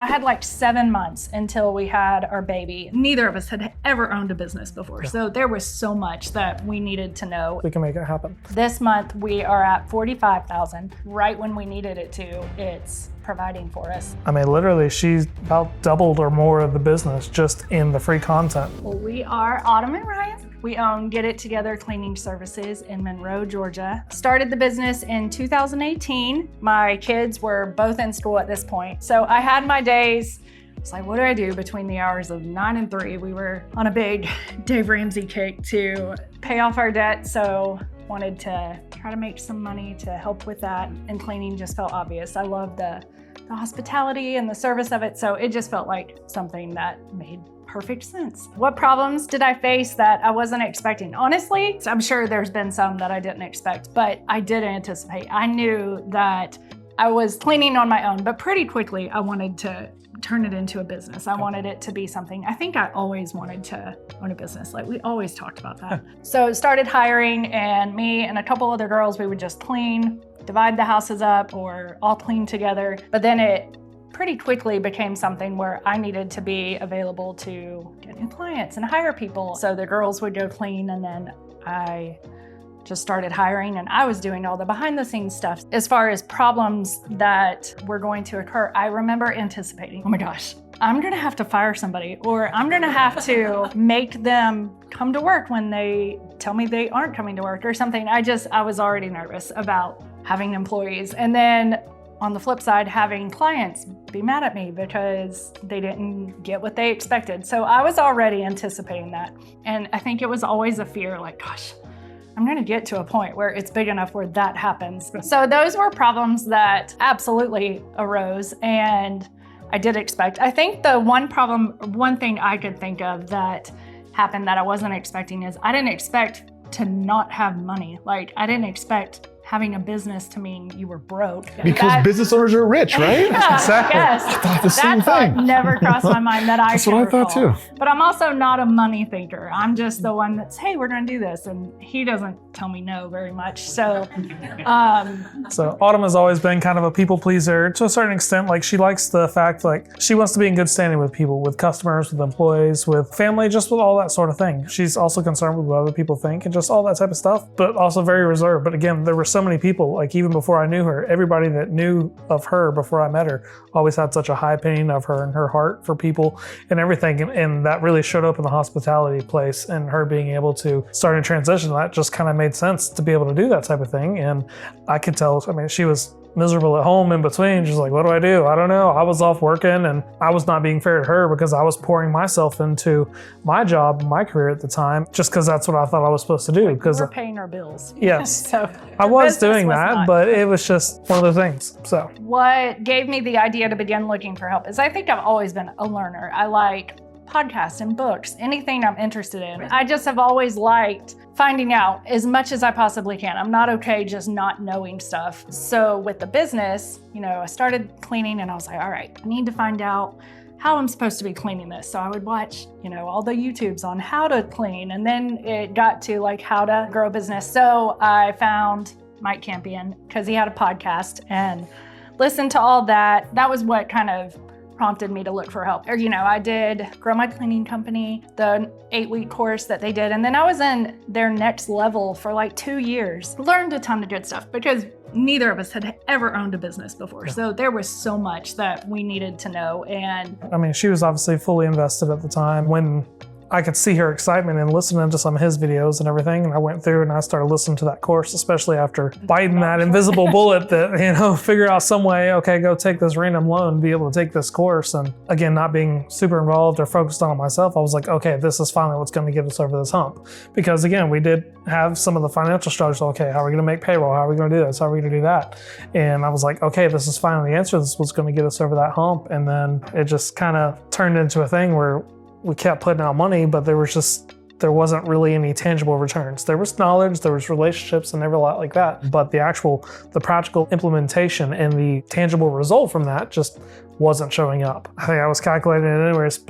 I had like 7 months until we had our baby. Neither of us had ever owned a business before. So there was so much that we needed to know. We can make it happen. This month we are at 45,000, right when we needed it to. It's providing for us. I mean, literally, she's about doubled or more of the business just in the free content. Well, we are Autumn and Ryan. We own Get It Together Cleaning Services in Monroe, Georgia. Started the business in 2018. My kids were both in school at this point. So I had my days. It's like, what do I do between the hours of 9 and 3? We were on a big Dave Ramsey kick to pay off our debt. So wanted to try to make some money to help with that. And cleaning just felt obvious. I love the hospitality and the service of it. So it just felt like something that made perfect sense. What problems did I face that I wasn't expecting? Honestly, I'm sure there's been some that I didn't expect, but I did anticipate. I knew that I was cleaning on my own, but pretty quickly I wanted to turn it into a business. I wanted it to be something. I think I always wanted to own a business. Like we always talked about that. So started hiring, and me and a couple other girls, we would just clean, divide the houses up or all clean together. But then it pretty quickly became something where I needed to be available to get new clients and hire people. So the girls would go clean, and then I just started hiring, and I was doing all the behind the scenes stuff. As far as problems that were going to occur, I remember anticipating, oh my gosh, I'm gonna have to fire somebody, or I'm gonna have to make them come to work when they tell me they aren't coming to work or something. I was already nervous about having employees. And then on the flip side, having clients be mad at me because they didn't get what they expected. So I was already anticipating that. And I think it was always a fear, like, gosh, I'm gonna get to a point where it's big enough where that happens. So those were problems that absolutely arose, and I did expect. I think the one thing I could think of that happened that I wasn't expecting is I didn't expect to not have money. Like, I didn't expect having a business to mean you were broke. Because business owners are rich, right? Yeah, Exactly. Yes. I thought the same thing. Never crossed my mind that I That's could what I thought recall. too. But I'm also not a money thinker. I'm just the one that's, hey, we're gonna do this. And he doesn't tell me no very much. So, So Autumn has always been kind of a people pleaser to a certain extent. Like, she likes the fact, like, she wants to be in good standing with people, with customers, with employees, with family, just with all that sort of thing. She's also concerned with what other people think and just all that type of stuff, but also very reserved. But again, there were so many people, like, even before I knew her, everybody that knew of her before I met her always had such a high opinion of her and her heart for people and everything. And that really showed up in the hospitality place, and her being able to start a transition, that just kind of made sense to be able to do that type of thing. And I could tell, I mean, she was miserable at home in between. She's like, what do? I don't know. I was off working, and I was not being fair to her because I was pouring myself into my job, my career at the time, just because that's what I thought I was supposed to do. Because we're paying our bills. Yes. So I was business doing was that, not. but it was just one of the things. So What gave me the idea to begin looking for help is I think I've always been a learner. I like podcasts and books, anything I'm interested in. I just have always liked finding out as much as I possibly can. I'm not okay just not knowing stuff. So with the business, I started cleaning, and I was like, all right, I need to find out how I'm supposed to be cleaning this. So I would watch, all the YouTubes on how to clean. And then it got to like how to grow a business. So I found Mike Campion because he had a podcast, and listened to all that. That was what kind of prompted me to look for help. Or, I did Grow My Cleaning Company, the 8-week course that they did. And then I was in their next level for like 2 years. Learned a ton of good stuff because neither of us had ever owned a business before. Yeah. So there was so much that we needed to know. And I mean, she was obviously fully invested at the time. When I could see her excitement and listening to some of his videos and everything. And I went through and I started listening to that course, especially after biting that invisible bullet that, figure out some way, okay, go take this random loan, be able to take this course. And again, not being super involved or focused on it myself, I was like, okay, this is finally what's going to get us over this hump. Because again, we did have some of the financial struggles. Okay, how are we going to make payroll? How are we going to do this? How are we going to do that? And I was like, okay, this is finally the answer. This is what's going to get us over that hump. And then it just kind of turned into a thing where we kept putting out money, but there wasn't really any tangible returns. There was knowledge, there was relationships, and every lot like that. But the practical implementation and the tangible result from that just wasn't showing up. I think I was calculating it anyways,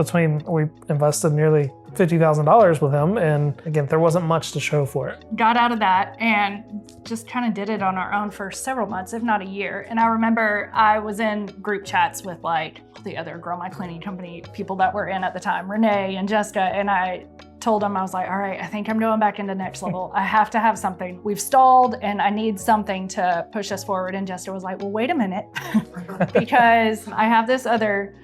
we invested nearly $50,000 with him. And again, there wasn't much to show for it. Got out of that and just kind of did it on our own for several months, if not a year. And I remember I was in group chats with like the other Grow My Cleaning Company people that were in at the time, Renee and Jessica, and I told them, I was like, all right, I think I'm going back into next level. I have to have something. We've stalled and I need something to push us forward. And Jessica was like, well, wait a minute, because I have this other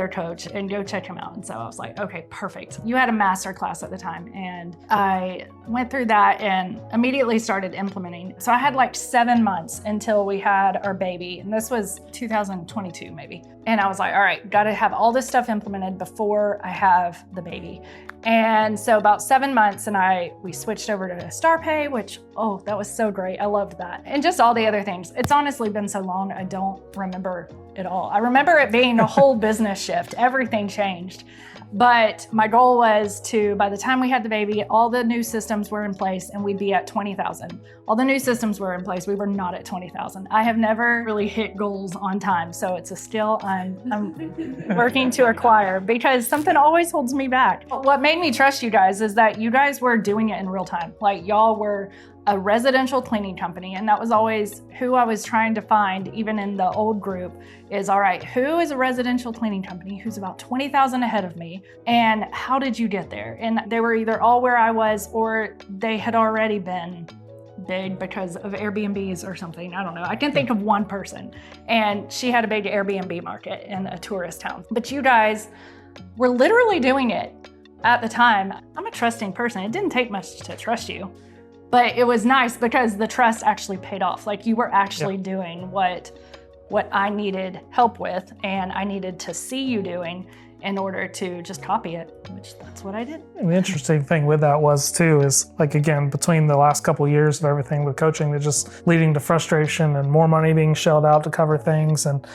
coach and go check him out. And so I was like, okay, perfect. You had a master class at the time and I went through that and immediately started implementing. So I had like 7 months until we had our baby. And this was 2022 maybe. And I was like, all right, got to have all this stuff implemented before I have the baby. And so about 7 months and we switched over to StarPay, which, oh, that was so great. I loved that. And just all the other things. It's honestly been so long, I don't remember it all. I remember it being a whole business shift. Everything changed. But my goal was to, by the time we had the baby, all the new systems were in place and we'd be at 20,000. All the new systems were in place. We were not at 20,000. I have never really hit goals on time. So it's a skill I'm working to acquire because something always holds me back. What made me trust you guys is that you guys were doing it in real time. Like y'all were a residential cleaning company. And that was always who I was trying to find, even in the old group, is all right, who is a residential cleaning company who's about 20,000 ahead of me? And how did you get there? And they were either all where I was or they had already been big because of Airbnbs or something. I don't know. I can think of one person and she had a big Airbnb market in a tourist town. But you guys were literally doing it at the time. I'm a trusting person. It didn't take much to trust you. But it was nice because the trust actually paid off. Like you were actually doing what I needed help with and I needed to see you doing in order to just copy it, which that's what I did. And the interesting thing with that was too, is like, again, between the last couple of years of everything with coaching, that just leading to frustration and more money being shelled out to cover things and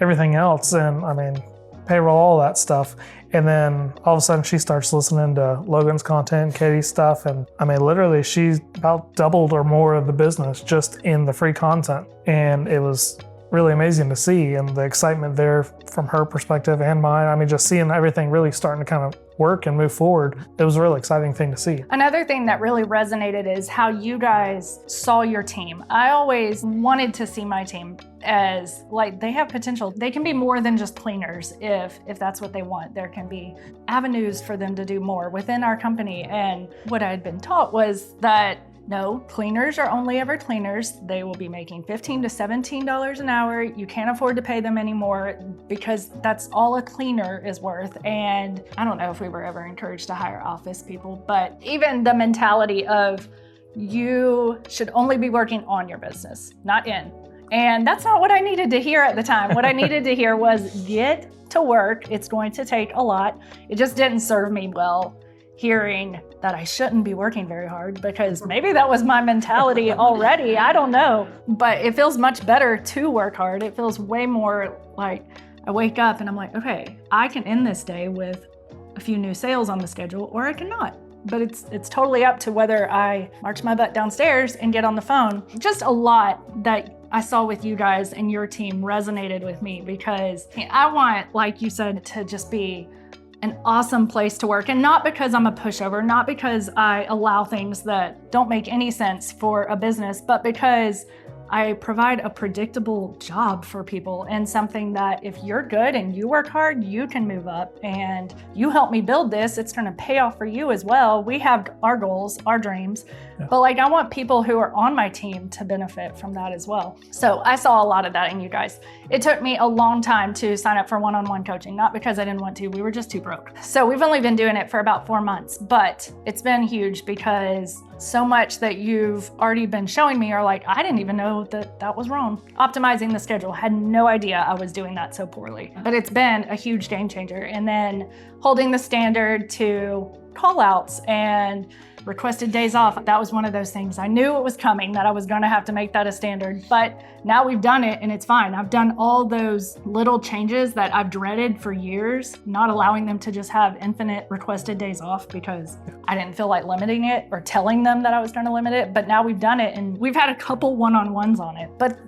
everything else. And I mean, payroll, all that stuff. And then all of a sudden she starts listening to Logan's content, Katie's stuff. And I mean, literally she's about doubled or more of the business just in the free content. And it was really amazing to see and the excitement there from her perspective and mine. I mean, just seeing everything really starting to kind of work and move forward. It was a really exciting thing to see. Another thing that really resonated is how you guys saw your team. I always wanted to see my team as like they have potential. They can be more than just cleaners if that's what they want. There can be avenues for them to do more within our company. And what I had been taught was that no, cleaners are only ever cleaners. They will be making $15 to $17 an hour. You can't afford to pay them anymore because that's all a cleaner is worth. And I don't know if we were ever encouraged to hire office people, but even the mentality of you should only be working on your business, not in. And that's not what I needed to hear at the time. What I needed to hear was get to work. It's going to take a lot. It just didn't serve me well hearing that I shouldn't be working very hard because maybe that was my mentality already. I don't know. But it feels much better to work hard. It feels way more like I wake up and I'm like, okay, I can end this day with a few new sales on the schedule or I cannot. But it's totally up to whether I march my butt downstairs and get on the phone. Just a lot that I saw with you guys and your team resonated with me because I want, like you said, to just be an awesome place to work. And not because I'm a pushover, not because I allow things that don't make any sense for a business, but because I provide a predictable job for people and something that if you're good and you work hard, you can move up and you help me build this, it's gonna pay off for you as well. We have our goals, our dreams, but like I want people who are on my team to benefit from that as well. So I saw a lot of that in you guys. It took me a long time to sign up for one-on-one coaching, not because I didn't want to, we were just too broke. So we've only been doing it for about 4 months, but it's been huge because so much that you've already been showing me are like, I didn't even know that was wrong. Optimizing the schedule, had no idea I was doing that so poorly. But it's been a huge game changer. And then holding the standard to call outs and requested days off. That was one of those things. I knew it was coming, that I was gonna have to make that a standard, but now we've done it and it's fine. I've done all those little changes that I've dreaded for years, not allowing them to just have infinite requested days off because I didn't feel like limiting it or telling them that I was gonna limit it, but now we've done it and we've had a couple one-on-ones on it, but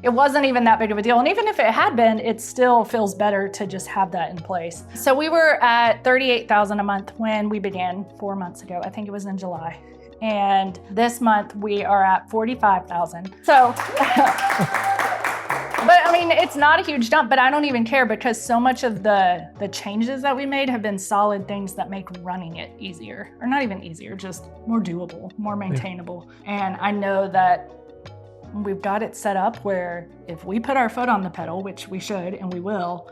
it wasn't even that big of a deal. And even if it had been, it still feels better to just have that in place. So we were at $38,000 a month when we began 4 months ago. I think it was in July. And this month we are at $45,000. So, but I mean, it's not a huge jump, but I don't even care because so much of the changes that we made have been solid things that make running it easier, or not even easier, just more doable, more maintainable. And I know that we've got it set up where if we put our foot on the pedal, which we should and we will,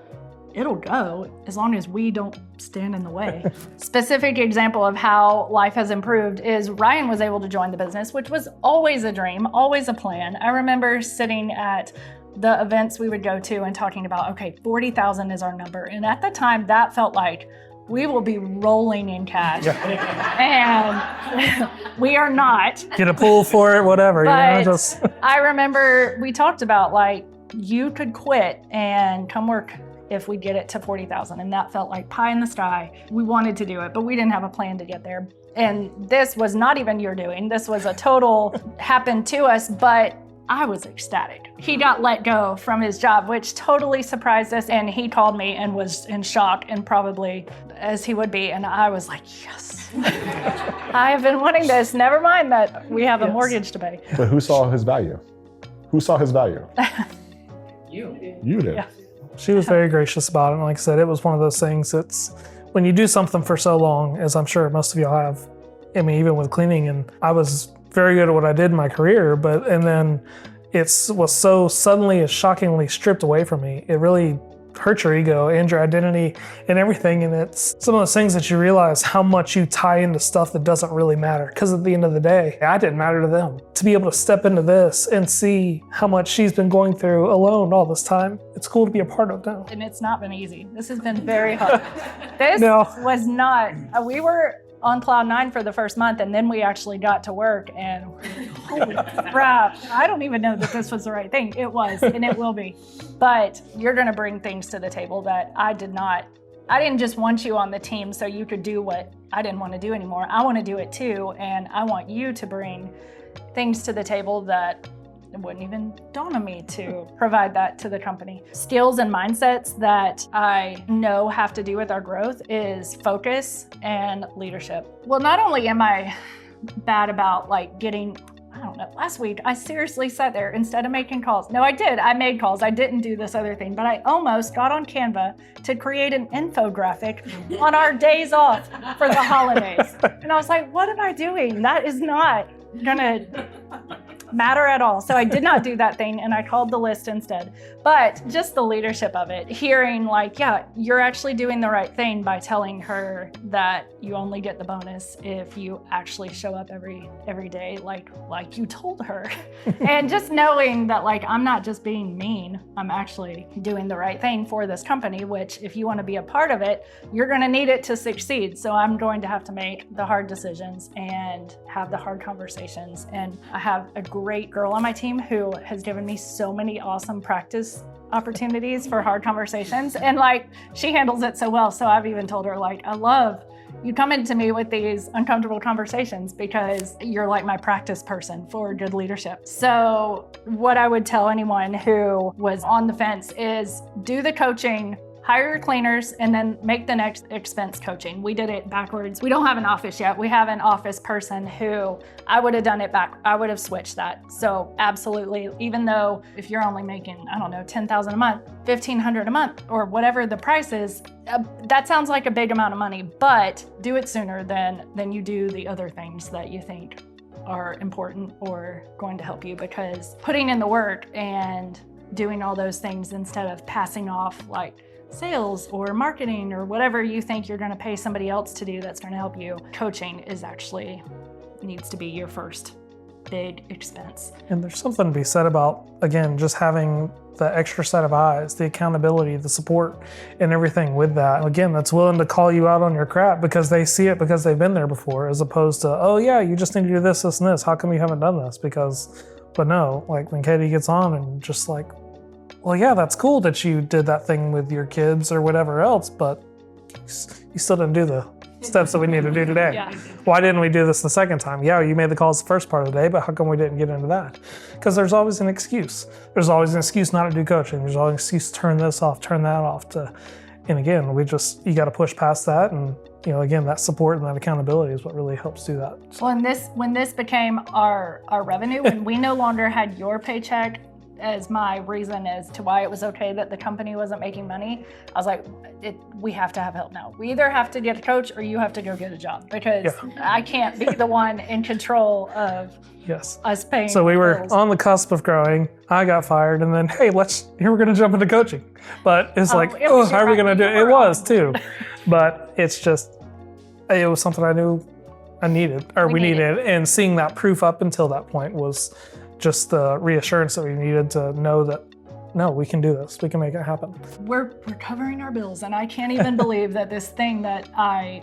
it'll go as long as we don't stand in the way. Specific example of how life has improved is Ryan was able to join the business, which was always a dream, always a plan. I remember sitting at the events we would go to and talking about, okay, 40,000 is our number. And at the time that felt like we will be rolling in cash. And we are not. Get a pool for it, whatever. But I remember we talked about like, you could quit and come work if we get it to 40,000. And that felt like pie in the sky. We wanted to do it, but we didn't have a plan to get there. And this was not even your doing. This was a total happened to us, but I was ecstatic. He got let go from his job, which totally surprised us. And he called me and was in shock, and probably as he would be. And I was like, yes, I have been wanting this. Never mind that we have a mortgage to pay. But who saw his value? Who saw his value? You did. You did. Yeah. She was very gracious about it. And like I said, it was one of those things that's when you do something for so long, as I'm sure most of y'all have, I mean, even with cleaning, and I was very good at what I did in my career, and then it was so suddenly, shockingly stripped away from me. It really hurt your ego and your identity and everything. And it's some of those things that you realize how much you tie into stuff that doesn't really matter. Because at the end of the day, I didn't matter to them. To be able to step into this and see how much she's been going through alone all this time, it's cool to be a part of now. And it's not been easy. This has been very hard. This was not, we were on cloud nine for the first month, and then we actually got to work, and holy crap, I don't even know that this was the right thing. It was, and it will be. But you're gonna bring things to the table that I didn't just want you on the team so you could do what I didn't want to do anymore. I want to do it too, and I want you to bring things to the table that it wouldn't even dawn on me to provide that to the company. Skills and mindsets that I know have to do with our growth is focus and leadership. Well, not only am I bad about like getting, I don't know, last week I seriously sat there instead of making calls. No, I did. I made calls. I didn't do this other thing, but I almost got on Canva to create an infographic on our days off for the holidays. And I was like, what am I doing? That is not gonna matter at all. So I did not do that thing, and I called the list instead. But just the leadership of it, hearing like, yeah, you're actually doing the right thing by telling her that you only get the bonus if you actually show up every day like you told her. And just knowing that like, I'm not just being mean, I'm actually doing the right thing for this company, which if you want to be a part of it, you're going to need it to succeed. So I'm going to have to make the hard decisions and have the hard conversations. And I have a great girl on my team who has given me so many awesome practice opportunities for hard conversations, and like she handles it so well. So I've even told her like, I love you coming to me with these uncomfortable conversations because you're like my practice person for good leadership. So what I would tell anyone who was on the fence is do the coaching, hire your cleaners, and then make the next expense coaching. We did it backwards. We don't have an office yet. We have an office person who I would have done it back. I would have switched that. So absolutely, even though if you're only making, I don't know, $10,000 a month, $1,500 a month, or whatever the price is, that sounds like a big amount of money, but do it sooner than you do the other things that you think are important or going to help you, because putting in the work and doing all those things instead of passing off like sales or marketing or whatever you think you're going to pay somebody else to do that's going to help you, coaching is actually needs to be your first big expense. And there's something to be said about, again, just having the extra set of eyes, the accountability, the support, and everything with that. Again, that's willing to call you out on your crap because they see it because they've been there before, as opposed to, oh yeah, you just need to do this, this, and this. How come you haven't done this? But no, like when Katie gets on and just like, well, yeah, that's cool that you did that thing with your kids or whatever else, but you still didn't do steps that we need to do today. Yeah. Why didn't we do this the second time? Yeah, you made the calls the first part of the day, but how come we didn't get into that? Because there's always an excuse. There's always an excuse not to do coaching. There's always an excuse to turn this off, turn that off. And again, you got to push past that. And again, that support and that accountability is what really helps do that. So. Well, when this became our revenue, when we no longer had your paycheck as my reason as to why it was okay that the company wasn't making money, I was like, we have to have help now. We either have to get a coach or you have to go get a job, because I can't be the one in control of us paying. So we were bills. on the cusp of growing. I got fired, and then hey, here we're gonna jump into coaching. But it's how are we gonna do it? It was too, but it was something I knew I needed, or we needed, and seeing that proof up until that point was just the reassurance that we needed to know that, no, we can do this. We can make it happen. We're covering our bills, and I can't even believe that this thing that I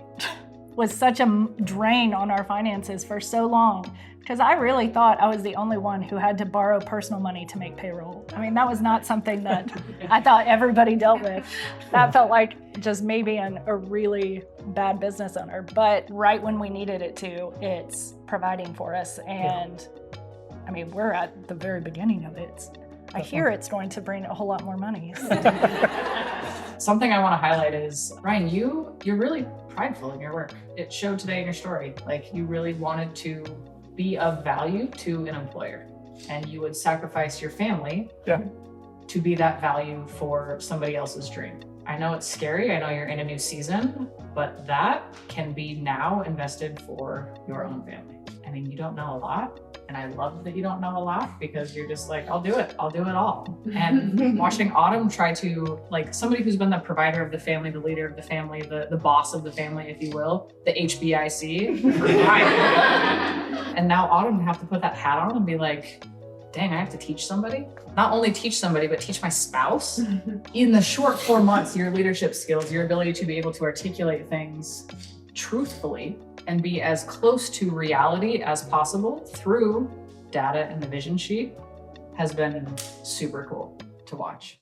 was such a drain on our finances for so long, because I really thought I was the only one who had to borrow personal money to make payroll. I mean, that was not something that I thought everybody dealt with. That felt like just me being a really bad business owner. But right when we needed it to, it's providing for us. And I mean, we're at the very beginning of it. I hear it's going to bring a whole lot more money. Something I want to highlight is, Ryan, you're really prideful in your work. It showed today in your story. Like, you really wanted to be of value to an employer, and you would sacrifice your family to be that value for somebody else's dream. I know it's scary. I know you're in a new season, but that can be now invested for your own family. I mean, you don't know a lot. And I love that you don't know a lot, because you're just like, I'll do it all. And watching Autumn try to, like, somebody who's been the provider of the family, the leader of the family, the boss of the family, if you will, the HBIC. And now Autumn have to put that hat on and be like, dang, I have to teach somebody. Not only teach somebody, but teach my spouse. In the short 4 months, your leadership skills, your ability to be able to articulate things truthfully and be as close to reality as possible through data and the vision sheet has been super cool to watch.